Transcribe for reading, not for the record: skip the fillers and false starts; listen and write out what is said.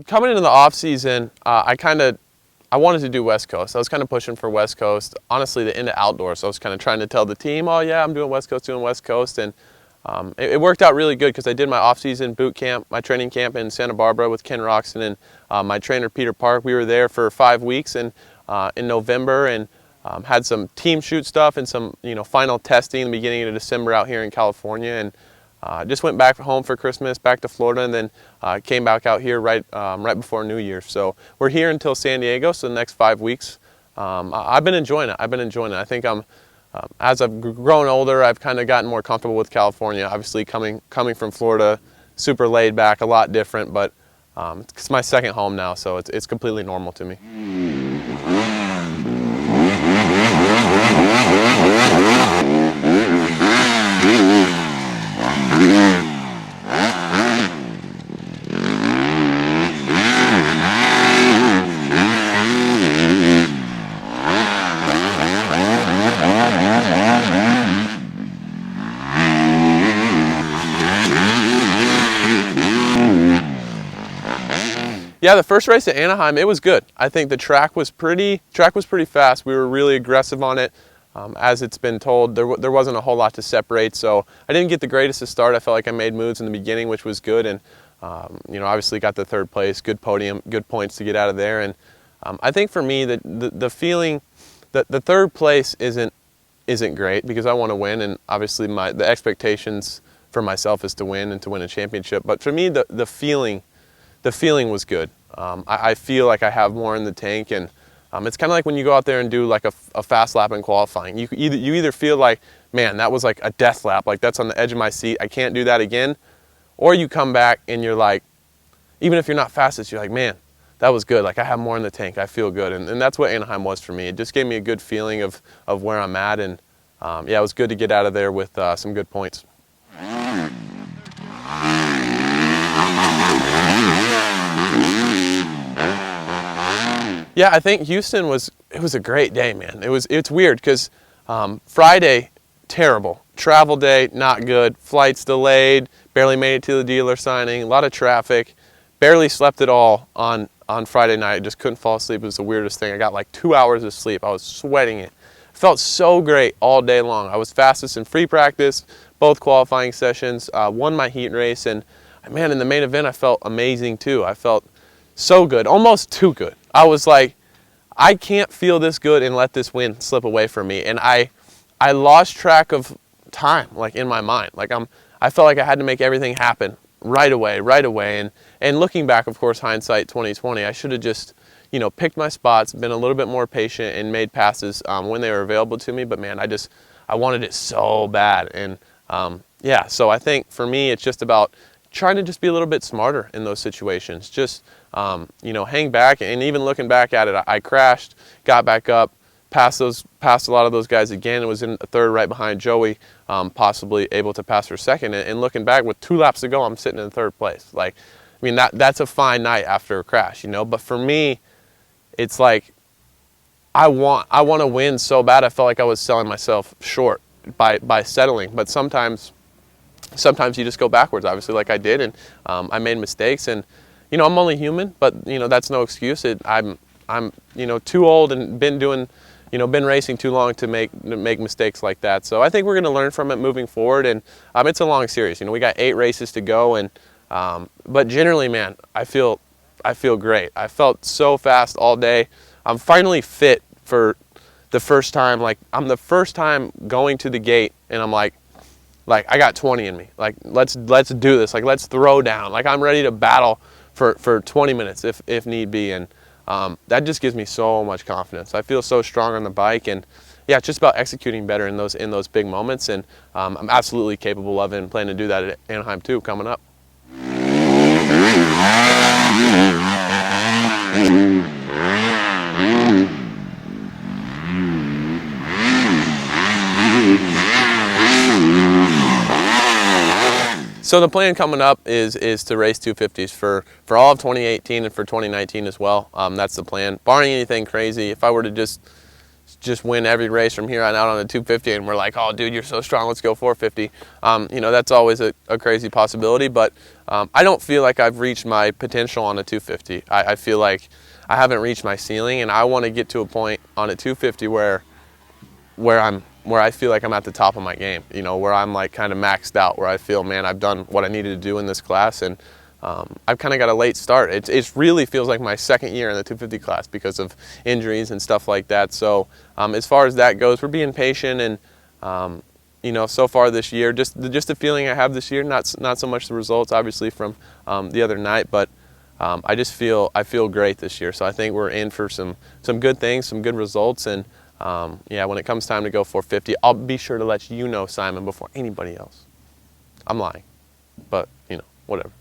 coming into the off season, I wanted to do West Coast. I was kind of pushing for West Coast. Honestly, the into outdoors. So I was kind of trying to tell the team, oh yeah, I'm doing West Coast, and it worked out really good because I did my off-season boot camp, my training camp in Santa Barbara with Ken Roxon and my trainer Peter Park. We were there for 5 weeks in November and had some team shoot stuff and some final testing in the beginning of December out here in California, and just went back home for Christmas, back to Florida, and then came back out here right before New Year's. So we're here until San Diego, so the next 5 weeks. I've been enjoying it. I think as I've grown older, I've kind of gotten more comfortable with California. Obviously, coming from Florida, super laid back, a lot different, but it's my second home now, so it's completely normal to me. Yeah, the first race at Anaheim, it was good. I think the track was pretty fast. We were really aggressive on it. As it's been told, there wasn't a whole lot to separate, so I didn't get the greatest to start. I felt like I made moves in the beginning, which was good, and obviously got the third place, good podium, good points to get out of there. And I think for me, the feeling that the third place isn't great because I want to win, and obviously the expectations for myself is to win and to win a championship. But for me, the feeling was good. I feel like I have more in the tank, and it's kind of like when you go out there and do like a fast lap in qualifying. You either feel like, man, that was like a death lap, like that's on the edge of my seat, I can't do that again, or you come back and you're like, even if you're not fastest, you're like, man, that was good, like I have more in the tank, I feel good, and that's what Anaheim was for me. It just gave me a good feeling of where I'm at, and yeah, it was good to get out of there with some good points. Yeah, I think Houston it was a great day, man. It's weird because Friday, terrible. Travel day, not good. Flights delayed, barely made it to the dealer signing, a lot of traffic. Barely slept at all on Friday night. Just couldn't fall asleep. It was the weirdest thing. I got like 2 hours of sleep. I was sweating it. Felt so great all day long. I was fastest in free practice, both qualifying sessions, won my heat race, and man, in the main event I felt amazing too. I felt so good, almost too good. I was like, I can't feel this good and let this win slip away from me. And I lost track of time, like in my mind. Like I felt like I had to make everything happen right away. And looking back, of course, hindsight 2020, I should have just, picked my spots, been a little bit more patient, and made passes when they were available to me. But man, I wanted it so bad. And yeah, so I think for me, it's just about trying to just be a little bit smarter in those situations. Just, hang back, and even looking back at it, I crashed, got back up, passed a lot of those guys again, and was in third right behind Joey, possibly able to pass for second. And looking back, with 2 laps to go, I'm sitting in third place. Like, I mean, that's a fine night after a crash, But for me, it's like I want to win so bad. I felt like I was selling myself short by settling. But sometimes you just go backwards, obviously, like I did, and I made mistakes. And I'm only human, but that's no excuse. I'm too old and been racing too long to make mistakes like that. So I think we're going to learn from it moving forward, and it's a long series. We got 8 races to go, and but generally, man, I feel great. I felt so fast all day. I'm finally fit for the first time. Like, I'm the first time going to the gate, and I'm like I got 20 in me. Like, let's do this. Like, let's throw down. Like, I'm ready to battle for 20 minutes if need be, and that just gives me so much confidence. I feel so strong on the bike, and yeah, it's just about executing better in those big moments, and I'm absolutely capable of it, and plan to do that at Anaheim too coming up. So the plan coming up is to race 250s for all of 2018 and for 2019 as well. That's the plan. Barring anything crazy, if I were to just just win every race from here on out on the 250, and we're like, oh, dude, you're so strong, let's go 450. You know, that's always a crazy possibility, but I don't feel like I've reached my potential on a 250. I feel like I haven't reached my ceiling, and I want to get to a point on a 250 where I feel like I'm at the top of my game, you know, where I'm like kind of maxed out, where I feel, man, I've done what I needed to do in this class, and I've kind of got a late start. It really feels like my second year in the 250 class because of injuries and stuff like that. So as far as that goes, we're being patient, and you know, so far this year, just the feeling I have this year, not so much the results, obviously, from the other night, but I feel great this year. So I think we're in for some good things, some good results, and yeah, when it comes time to go 450, I'll be sure to let you know, Simon, before anybody else. I'm lying, but you know, whatever.